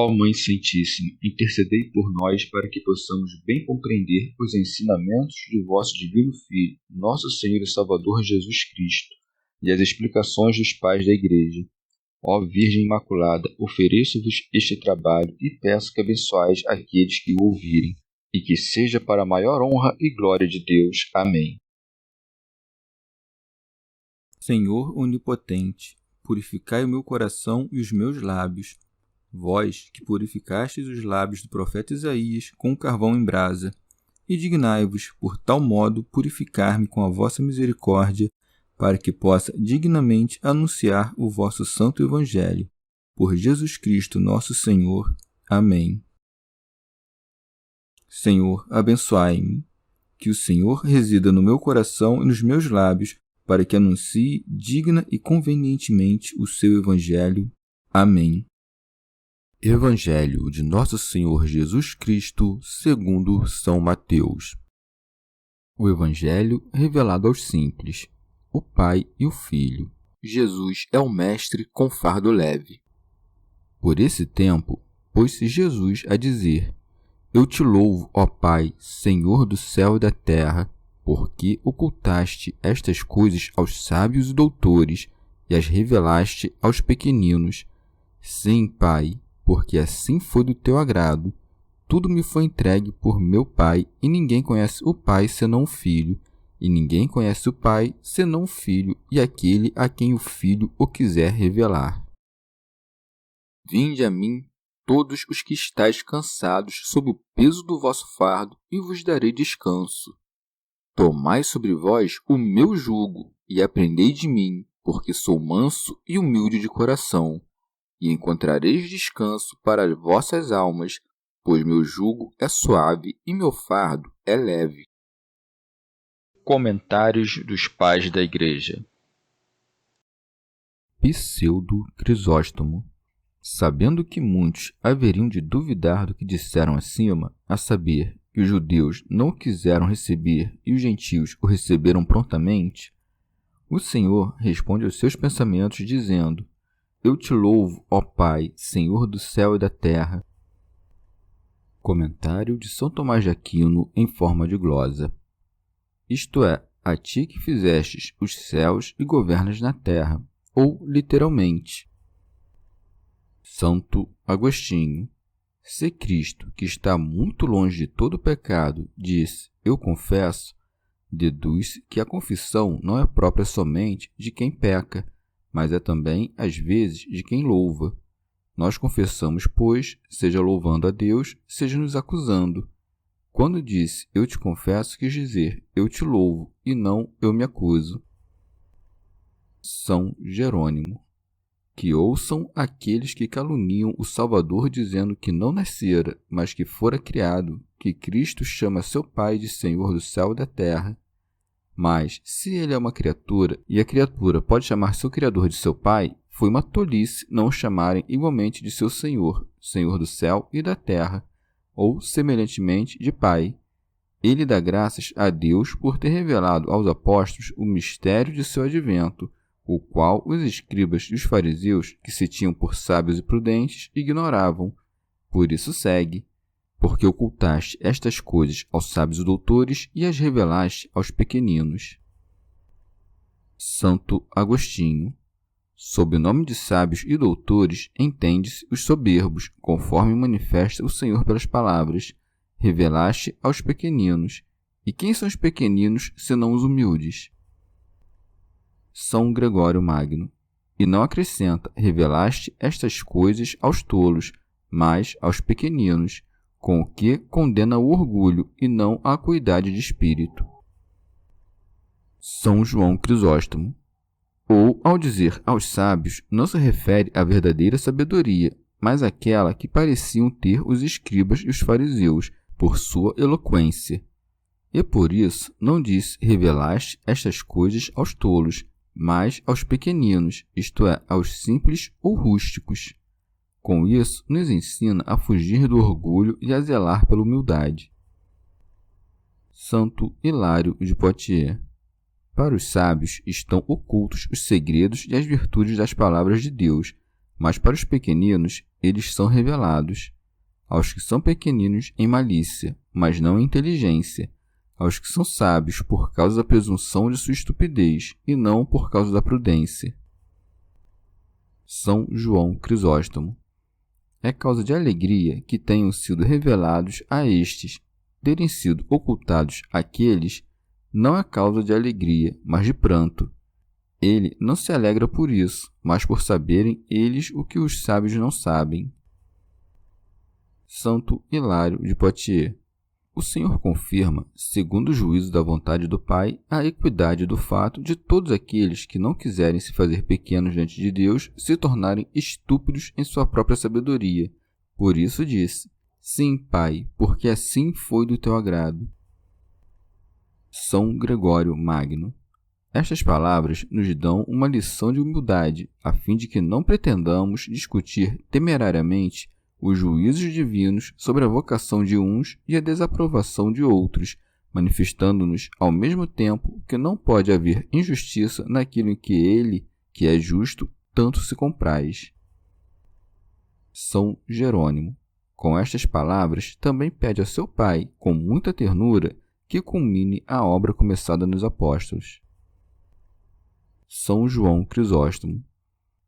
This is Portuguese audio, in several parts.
Ó Mãe Santíssima, intercedei por nós para que possamos bem compreender os ensinamentos de vosso Divino Filho, nosso Senhor e Salvador Jesus Cristo, e as explicações dos pais da Igreja. Ó Virgem Imaculada, ofereço-vos este trabalho e peço que abençoeis aqueles que o ouvirem, e que seja para a maior honra e glória de Deus. Amém. Senhor onipotente, purificai o meu coração e os meus lábios. Vós, que purificastes os lábios do profeta Isaías com o carvão em brasa, e dignai-vos, por tal modo, purificar-me com a vossa misericórdia, para que possa dignamente anunciar o vosso santo Evangelho. Por Jesus Cristo, nosso Senhor. Amém. Senhor, abençoai-me. Que o Senhor resida no meu coração e nos meus lábios, para que anuncie digna e convenientemente o seu Evangelho. Amém. Evangelho de Nosso Senhor Jesus Cristo, segundo São Mateus. O Evangelho revelado aos simples, o Pai e o Filho. Jesus é o Mestre com fardo leve. Por esse tempo, pôs-se Jesus a dizer: Eu te louvo, ó Pai, Senhor do céu e da terra, porque ocultaste estas coisas aos sábios e doutores e as revelaste aos pequeninos. Sim, Pai, porque assim foi do teu agrado. Tudo me foi entregue por meu Pai, e ninguém conhece o Pai senão o Filho, e ninguém conhece o Pai senão o Filho e aquele a quem o Filho o quiser revelar. Vinde a mim, todos os que estáis cansados sob o peso do vosso fardo, e vos darei descanso. Tomai sobre vós o meu jugo, e aprendei de mim, porque sou manso e humilde de coração, e encontrareis descanso para as vossas almas, pois meu jugo é suave e meu fardo é leve. Comentários dos Pais da Igreja. Pseudo Crisóstomo. Sabendo que muitos haveriam de duvidar do que disseram acima, a saber, que os judeus não o quiseram receber e os gentios o receberam prontamente, o Senhor responde aos seus pensamentos, dizendo: Eu te louvo, ó Pai, Senhor do céu e da terra. Comentário de São Tomás de Aquino em forma de glosa. Isto é, a ti que fizestes os céus e governas na terra, ou, literalmente. Santo Agostinho. Se Cristo, que está muito longe de todo pecado, diz: Eu confesso, deduz que a confissão não é própria somente de quem peca, mas é também, às vezes, de quem louva. Nós confessamos, pois, seja louvando a Deus, seja nos acusando. Quando disse eu te confesso, quis dizer eu te louvo, e não eu me acuso. São Jerônimo. Que ouçam aqueles que caluniam o Salvador, dizendo que não nascera, mas que fora criado, que Cristo chama seu Pai de Senhor do céu e da terra. Mas, se ele é uma criatura, e a criatura pode chamar seu Criador de seu Pai, foi uma tolice não o chamarem igualmente de seu Senhor, Senhor do céu e da terra, ou, semelhantemente, de Pai. Ele dá graças a Deus por ter revelado aos apóstolos o mistério de seu advento, o qual os escribas e os fariseus, que se tinham por sábios e prudentes, ignoravam. Por isso segue: porque ocultaste estas coisas aos sábios e doutores e as revelaste aos pequeninos. Santo Agostinho. Sob o nome de sábios e doutores, entende-se os soberbos, conforme manifesta o Senhor pelas palavras: revelaste aos pequeninos. E quem são os pequeninos, senão os humildes? São Gregório Magno. E não acrescenta: revelaste estas coisas aos tolos, mas aos pequeninos, com o que condena o orgulho e não a acuidade de espírito. São João Crisóstomo. Ou, ao dizer aos sábios, não se refere à verdadeira sabedoria, mas àquela que pareciam ter os escribas e os fariseus, por sua eloquência. E por isso não diz revelaste estas coisas aos tolos, mas aos pequeninos, isto é, aos simples ou rústicos. Com isso, nos ensina a fugir do orgulho e a zelar pela humildade. Santo Hilário de Poitiers. Para os sábios estão ocultos os segredos e as virtudes das palavras de Deus, mas para os pequeninos eles são revelados. Aos que são pequeninos em malícia, mas não em inteligência. Aos que são sábios por causa da presunção de sua estupidez, e não por causa da prudência. São João Crisóstomo. É causa de alegria que tenham sido revelados a estes, terem sido ocultados àqueles, não é causa de alegria, mas de pranto. Ele não se alegra por isso, mas por saberem eles o que os sábios não sabem. Santo Hilário de Poitiers. O Senhor confirma, segundo o juízo da vontade do Pai, a equidade do fato de todos aqueles que não quiserem se fazer pequenos diante de Deus se tornarem estúpidos em sua própria sabedoria. Por isso disse: Sim, Pai, porque assim foi do teu agrado. São Gregório Magno. Estas palavras nos dão uma lição de humildade, a fim de que não pretendamos discutir temerariamente os juízos divinos sobre a vocação de uns e a desaprovação de outros, manifestando-nos ao mesmo tempo que não pode haver injustiça naquilo em que ele, que é justo, tanto se compraz. São Jerônimo. Com estas palavras, também pede a seu Pai, com muita ternura, que culmine a obra começada nos apóstolos. São João Crisóstomo.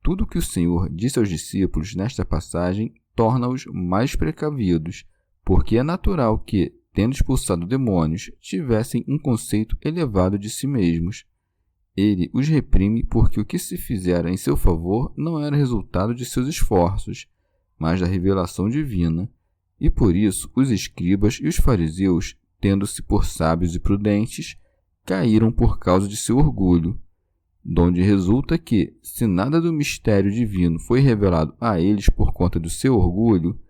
Tudo o que o Senhor disse aos discípulos nesta passagem torna-os mais precavidos, porque é natural que, tendo expulsado demônios, tivessem um conceito elevado de si mesmos. Ele os reprime porque o que se fizera em seu favor não era resultado de seus esforços, mas da revelação divina, e por isso os escribas e os fariseus, tendo-se por sábios e prudentes, caíram por causa de seu orgulho, donde resulta que, se nada do mistério divino foi revelado a eles por conta do seu orgulho,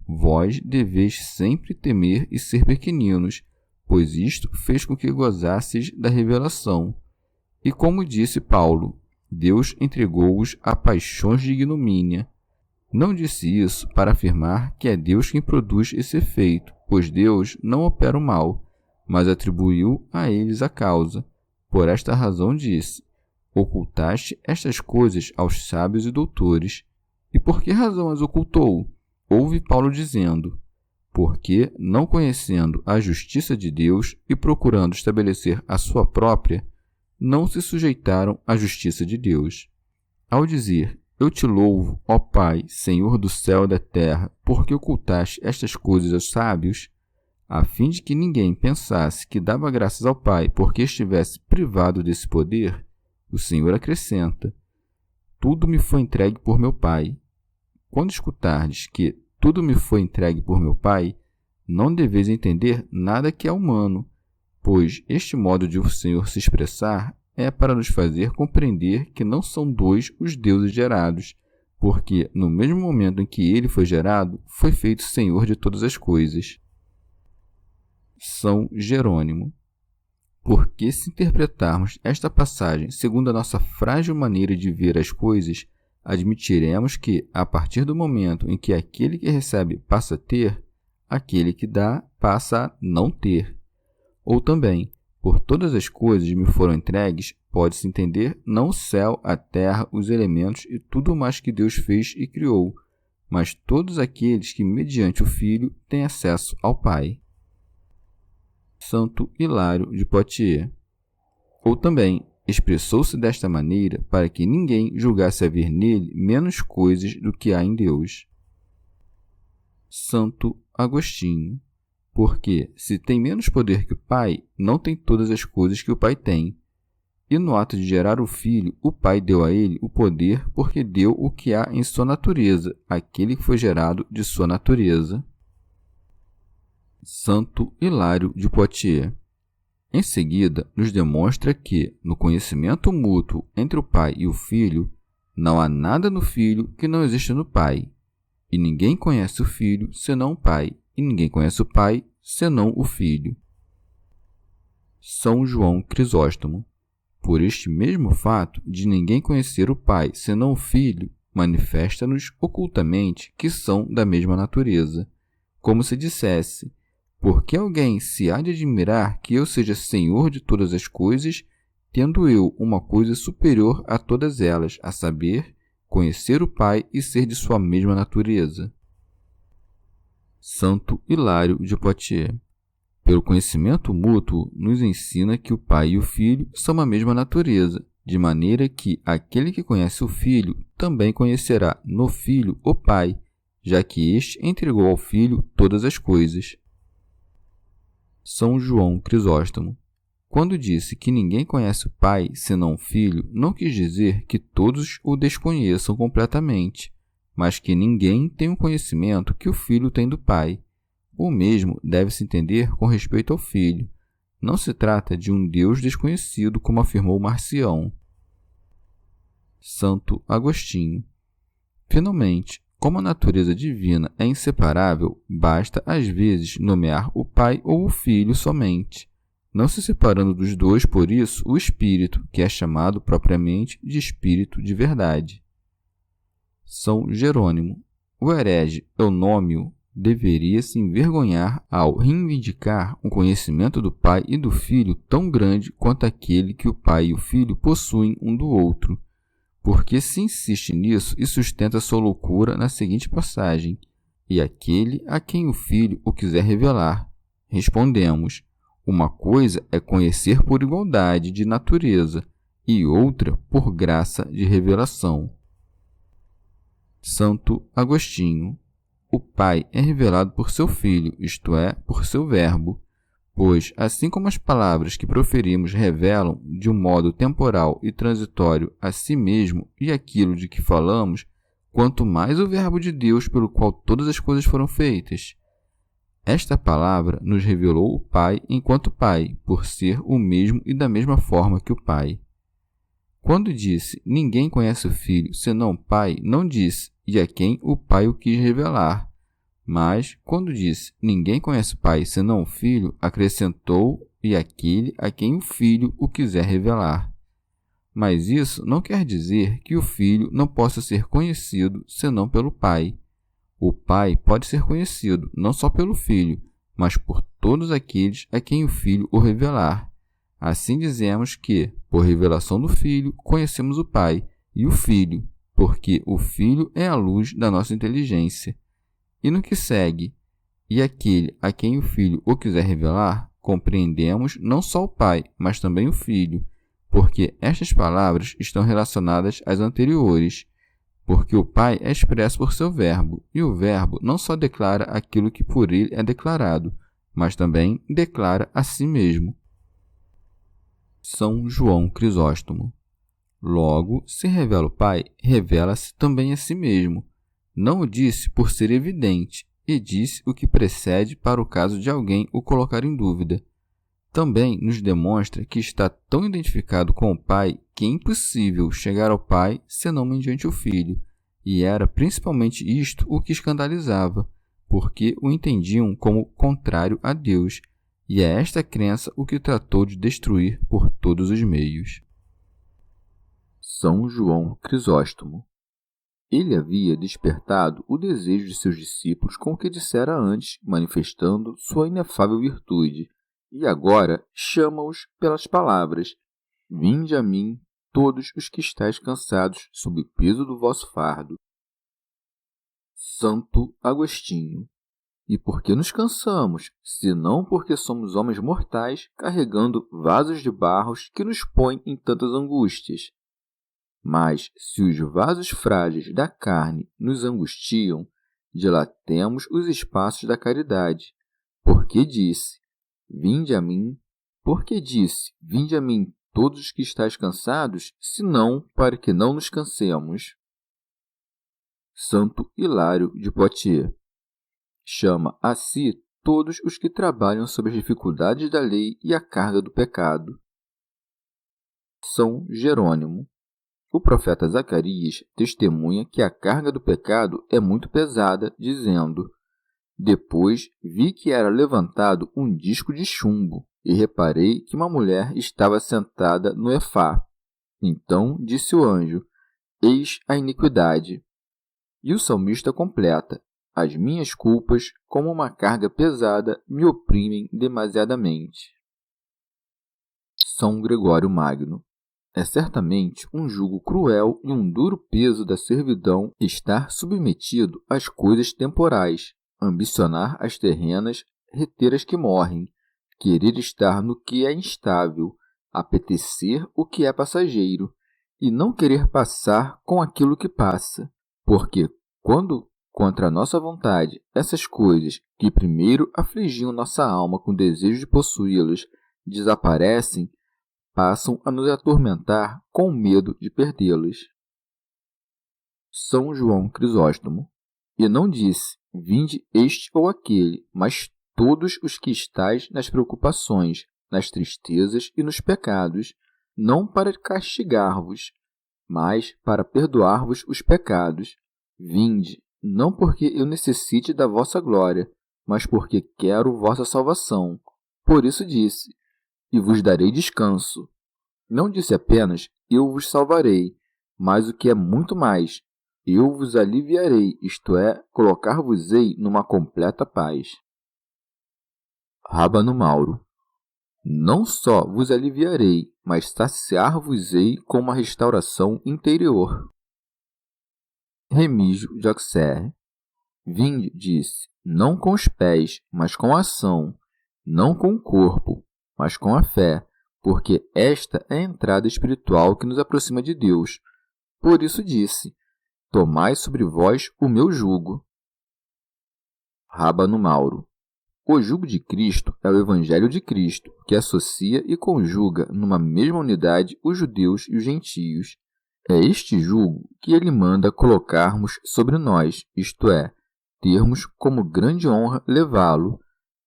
vós deveis sempre temer e ser pequeninos, pois isto fez com que gozasseis da revelação. E como disse Paulo, Deus entregou-os a paixões de ignomínia. Não disse isso para afirmar que é Deus quem produz esse efeito, pois Deus não opera o mal, mas atribuiu a eles a causa. Por esta razão disse: ocultaste estas coisas aos sábios e doutores. E por que razão as ocultou? Ouve Paulo dizendo: porque, não conhecendo a justiça de Deus e procurando estabelecer a sua própria, não se sujeitaram à justiça de Deus. Ao dizer: eu te louvo, ó Pai, Senhor do céu e da terra, porque ocultaste estas coisas aos sábios, a fim de que ninguém pensasse que dava graças ao Pai porque estivesse privado desse poder, o Senhor acrescenta: tudo me foi entregue por meu Pai. Quando escutardes que tudo me foi entregue por meu Pai, não deveis entender nada que é humano, pois este modo de o Senhor se expressar é para nos fazer compreender que não são dois os deuses gerados, porque no mesmo momento em que ele foi gerado, foi feito Senhor de todas as coisas. São Jerônimo. Porque se interpretarmos esta passagem segundo a nossa frágil maneira de ver as coisas, admitiremos que, a partir do momento em que aquele que recebe passa a ter, aquele que dá passa a não ter. Ou também, por todas as coisas me foram entregues, pode-se entender não o céu, a terra, os elementos e tudo mais que Deus fez e criou, mas todos aqueles que, mediante o Filho, têm acesso ao Pai. Santo Hilário de Poitiers. Ou também, expressou-se desta maneira para que ninguém julgasse haver nele menos coisas do que há em Deus. Santo Agostinho. Porque, se tem menos poder que o Pai, não tem todas as coisas que o Pai tem. E no ato de gerar o Filho, o Pai deu a ele o poder porque deu o que há em sua natureza, aquele que foi gerado de sua natureza. Santo Hilário de Poitiers. Em seguida, nos demonstra que, no conhecimento mútuo entre o Pai e o Filho, não há nada no Filho que não exista no Pai, e ninguém conhece o Filho senão o Pai, e ninguém conhece o Pai senão o Filho. São João Crisóstomo. Por este mesmo fato de ninguém conhecer o Pai senão o Filho, manifesta-nos ocultamente que são da mesma natureza, como se dissesse: por que alguém se há de admirar que eu seja Senhor de todas as coisas, tendo eu uma coisa superior a todas elas, a saber, conhecer o Pai e ser de sua mesma natureza. Santo Hilário de Poitiers. Pelo conhecimento mútuo, nos ensina que o Pai e o Filho são a mesma natureza, de maneira que aquele que conhece o Filho também conhecerá no Filho o Pai, já que este entregou ao Filho todas as coisas. São João Crisóstomo. Quando disse que ninguém conhece o Pai senão o Filho, não quis dizer que todos o desconheçam completamente, mas que ninguém tem o conhecimento que o Filho tem do Pai. O mesmo deve-se entender com respeito ao Filho. Não se trata de um Deus desconhecido, como afirmou Marcião. Santo Agostinho. Finalmente, como a natureza divina é inseparável, basta às vezes nomear o Pai ou o Filho somente, não se separando dos dois, por isso, o Espírito, que é chamado propriamente de Espírito de verdade. São Jerônimo. O herege Eunômio deveria se envergonhar ao reivindicar um conhecimento do Pai e do Filho tão grande quanto aquele que o Pai e o Filho possuem um do outro, porque se insiste nisso e sustenta sua loucura na seguinte passagem: e aquele a quem o Filho o quiser revelar. Respondemos: uma coisa é conhecer por igualdade de natureza e outra por graça de revelação. Santo Agostinho. O Pai é revelado por seu Filho, isto é, por seu Verbo, pois, assim como as palavras que proferimos revelam de um modo temporal e transitório a si mesmo e aquilo de que falamos, quanto mais o Verbo de Deus pelo qual todas as coisas foram feitas. Esta palavra nos revelou o Pai enquanto Pai, por ser o mesmo e da mesma forma que o Pai. Quando disse, ninguém conhece o Filho senão o Pai, não disse, e a quem o Pai o quis revelar. Mas, quando disse, ninguém conhece o Pai senão o Filho, acrescentou, e aquele a quem o Filho o quiser revelar. Mas isso não quer dizer que o Filho não possa ser conhecido senão pelo Pai. O Pai pode ser conhecido não só pelo Filho, mas por todos aqueles a quem o Filho o revelar. Assim dizemos que, por revelação do Filho, conhecemos o Pai e o Filho, porque o Filho é a luz da nossa inteligência. E no que segue, e aquele a quem o Filho o quiser revelar, compreendemos não só o Pai, mas também o Filho, porque estas palavras estão relacionadas às anteriores, porque o Pai é expresso por seu Verbo, e o Verbo não só declara aquilo que por ele é declarado, mas também declara a si mesmo. São João Crisóstomo. Logo, se revela o Pai, revela-se também a si mesmo. Não o disse por ser evidente, e disse o que precede para o caso de alguém o colocar em dúvida. Também nos demonstra que está tão identificado com o Pai que é impossível chegar ao Pai senão mediante o Filho, e era principalmente isto o que escandalizava, porque o entendiam como contrário a Deus, e é esta crença o que tratou de destruir por todos os meios. São João Crisóstomo. Ele havia despertado o desejo de seus discípulos com o que dissera antes, manifestando sua inefável virtude, e agora chama-os pelas palavras: vinde a mim, todos os que estáis cansados sob o peso do vosso fardo. Santo Agostinho. E por que nos cansamos, senão porque somos homens mortais, carregando vasos de barros que nos põem em tantas angústias? Mas, se os vasos frágeis da carne nos angustiam, dilatemos os espaços da caridade. Porque disse, vinde a mim, todos os que estáis cansados, senão para que não nos cansemos. Santo Hilário de Poitiers. Chama a si todos os que trabalham sob as dificuldades da lei e a carga do pecado. São Jerônimo. O profeta Zacarias testemunha que a carga do pecado é muito pesada, dizendo: depois vi que era levantado um disco de chumbo, e reparei que uma mulher estava sentada no efá. Então disse o anjo: eis a iniquidade. E o salmista completa: as minhas culpas, como uma carga pesada, me oprimem demasiadamente. São Gregório Magno. É certamente um jugo cruel e um duro peso da servidão estar submetido às coisas temporais, ambicionar as terrenas, reter as que morrem, querer estar no que é instável, apetecer o que é passageiro, e não querer passar com aquilo que passa, porque quando, contra a nossa vontade, essas coisas que primeiro afligiam nossa alma com o desejo de possuí-las desaparecem, passam a nos atormentar com o medo de perdê-las. São João Crisóstomo. E não disse, vinde este ou aquele, mas todos os que estáis nas preocupações, nas tristezas e nos pecados, não para castigar-vos, mas para perdoar-vos os pecados. Vinde, não porque eu necessite da vossa glória, mas porque quero vossa salvação. Por isso disse, e vos darei descanso. Não disse apenas, eu vos salvarei, mas o que é muito mais, eu vos aliviarei, isto é, colocar-vos-ei numa completa paz. Rábano Mauro. Não só vos aliviarei, mas saciar-vos-ei com uma restauração interior. Remígio de Auxerre. Vinde, disse, não com os pés, mas com a ação, não com o corpo, mas com a fé, porque esta é a entrada espiritual que nos aproxima de Deus. Por isso disse, tomai sobre vós o meu jugo. Rábano Mauro. O jugo de Cristo é o Evangelho de Cristo, que associa e conjuga numa mesma unidade os judeus e os gentios. É este jugo que ele manda colocarmos sobre nós, isto é, termos como grande honra levá-lo.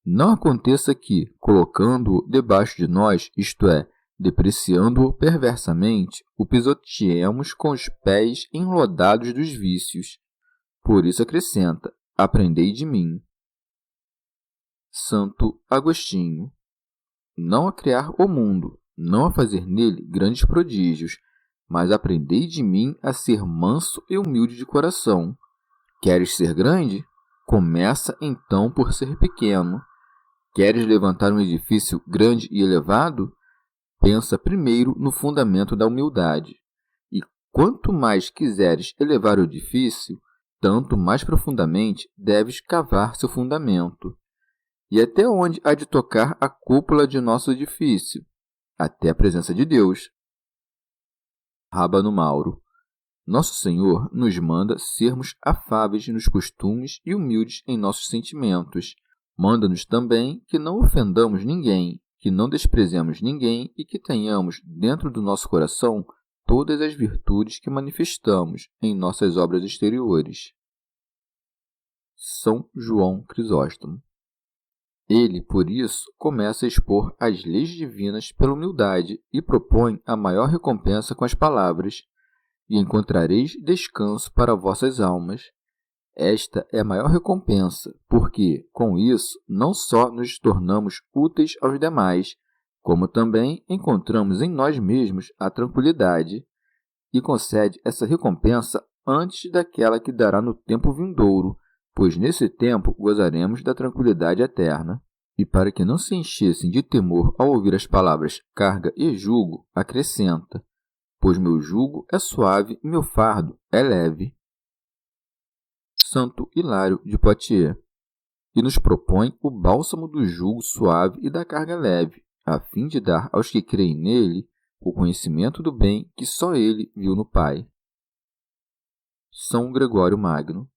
Não aconteça que, colocando-o debaixo de nós, isto é, depreciando-o perversamente, o pisoteemos com os pés enlodados dos vícios. Por isso acrescenta, aprendei de mim. Santo Agostinho. Não a criar o mundo, não a fazer nele grandes prodígios, mas aprendei de mim a ser manso e humilde de coração. Queres ser grande? Começa então por ser pequeno. Queres levantar um edifício grande e elevado? Pensa primeiro no fundamento da humildade. E quanto mais quiseres elevar o edifício, tanto mais profundamente deves cavar seu fundamento. E até onde há de tocar a cúpula de nosso edifício? Até a presença de Deus. Rábano Mauro. Nosso Senhor nos manda sermos afáveis nos costumes e humildes em nossos sentimentos. Manda-nos também que não ofendamos ninguém, que não desprezemos ninguém e que tenhamos dentro do nosso coração todas as virtudes que manifestamos em nossas obras exteriores. São João Crisóstomo. Ele, por isso, começa a expor as leis divinas pela humildade e propõe a maior recompensa com as palavras: e encontrareis descanso para vossas almas. Esta é a maior recompensa, porque, com isso, não só nos tornamos úteis aos demais, como também encontramos em nós mesmos a tranquilidade, e concede essa recompensa antes daquela que dará no tempo vindouro, pois nesse tempo gozaremos da tranquilidade eterna. E para que não se enchessem de temor ao ouvir as palavras carga e jugo, acrescenta: pois meu jugo é suave e meu fardo é leve. Santo Hilário de Poitiers. E nos propõe o bálsamo do jugo suave e da carga leve, a fim de dar aos que creem nele o conhecimento do bem que só ele viu no Pai. São Gregório Magno.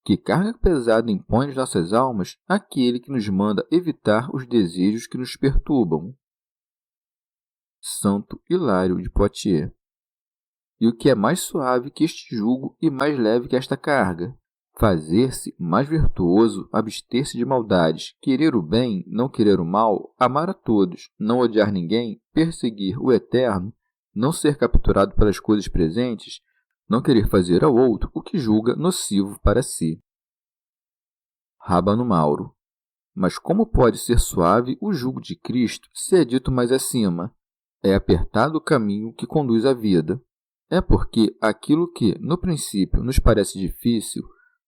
Que carga pesada impõe às nossas almas aquele que nos manda evitar os desejos que nos perturbam. Santo Hilário de Poitiers. E o que é mais suave que este jugo e mais leve que esta carga? Fazer-se mais virtuoso, abster-se de maldades, querer o bem, não querer o mal, amar a todos, não odiar ninguém, perseguir o eterno, não ser capturado pelas coisas presentes, não querer fazer ao outro o que julga nocivo para si. Rábano Mauro. Mas como pode ser suave o jugo de Cristo se é dito mais acima? É apertado o caminho que conduz à vida. É porque aquilo que, no princípio, nos parece difícil,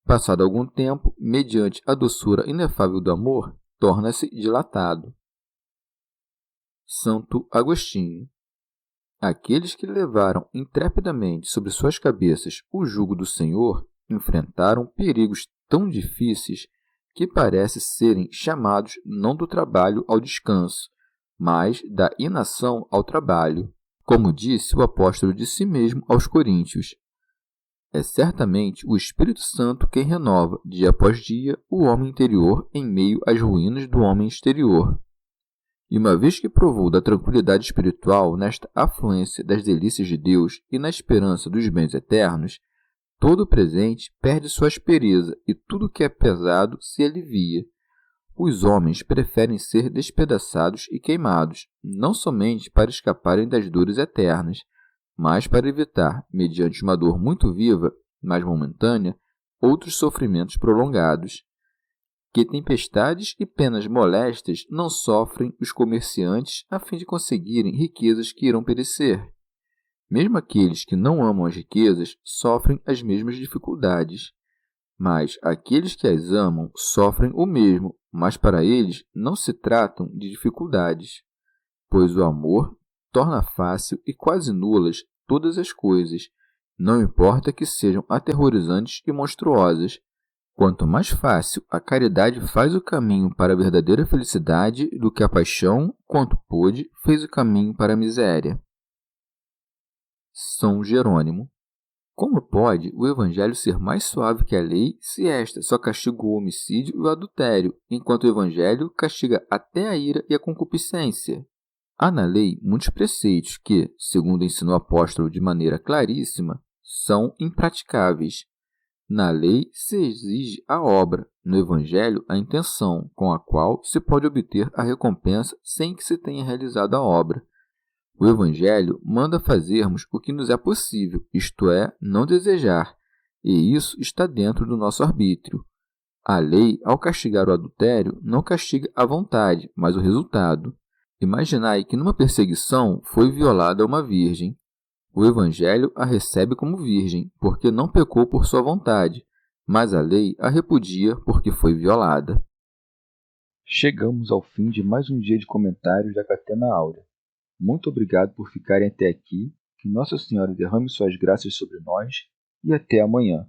passado algum tempo, mediante a doçura inefável do amor, torna-se dilatado. Santo Agostinho. Aqueles que levaram intrepidamente sobre suas cabeças o jugo do Senhor enfrentaram perigos tão difíceis que parece serem chamados não do trabalho ao descanso, mas da inação ao trabalho, como disse o apóstolo de si mesmo aos Coríntios. É certamente o Espírito Santo quem renova, dia após dia, o homem interior em meio às ruínas do homem exterior. E uma vez que provou da tranquilidade espiritual nesta afluência das delícias de Deus e na esperança dos bens eternos, todo o presente perde sua aspereza e tudo que é pesado se alivia. Os homens preferem ser despedaçados e queimados, não somente para escaparem das dores eternas, mas para evitar, mediante uma dor muito viva, mas momentânea, outros sofrimentos prolongados. Que tempestades e penas molestas não sofrem os comerciantes a fim de conseguirem riquezas que irão perecer. Mesmo aqueles que não amam as riquezas sofrem as mesmas dificuldades. Mas aqueles que as amam sofrem o mesmo, mas para eles não se tratam de dificuldades, pois o amor torna fácil e quase nulas todas as coisas, não importa que sejam aterrorizantes e monstruosas. Quanto mais fácil a caridade faz o caminho para a verdadeira felicidade do que a paixão, quanto pôde, fez o caminho para a miséria. São Jerônimo. Como pode o Evangelho ser mais suave que a lei se esta só castiga o homicídio e o adultério, enquanto o Evangelho castiga até a ira e a concupiscência? Há na lei muitos preceitos que, segundo ensinou o apóstolo de maneira claríssima, são impraticáveis. Na lei se exige a obra, no Evangelho a intenção, com a qual se pode obter a recompensa sem que se tenha realizado a obra. O Evangelho manda fazermos o que nos é possível, isto é, não desejar, e isso está dentro do nosso arbítrio. A lei, ao castigar o adultério, não castiga a vontade, mas o resultado. Imaginai que numa perseguição foi violada uma virgem. O Evangelho a recebe como virgem, porque não pecou por sua vontade, mas a lei a repudia porque foi violada. Chegamos ao fim de mais um dia de comentários da Catena Áurea. Muito obrigado por ficarem até aqui, que Nossa Senhora derrame suas graças sobre nós e até amanhã.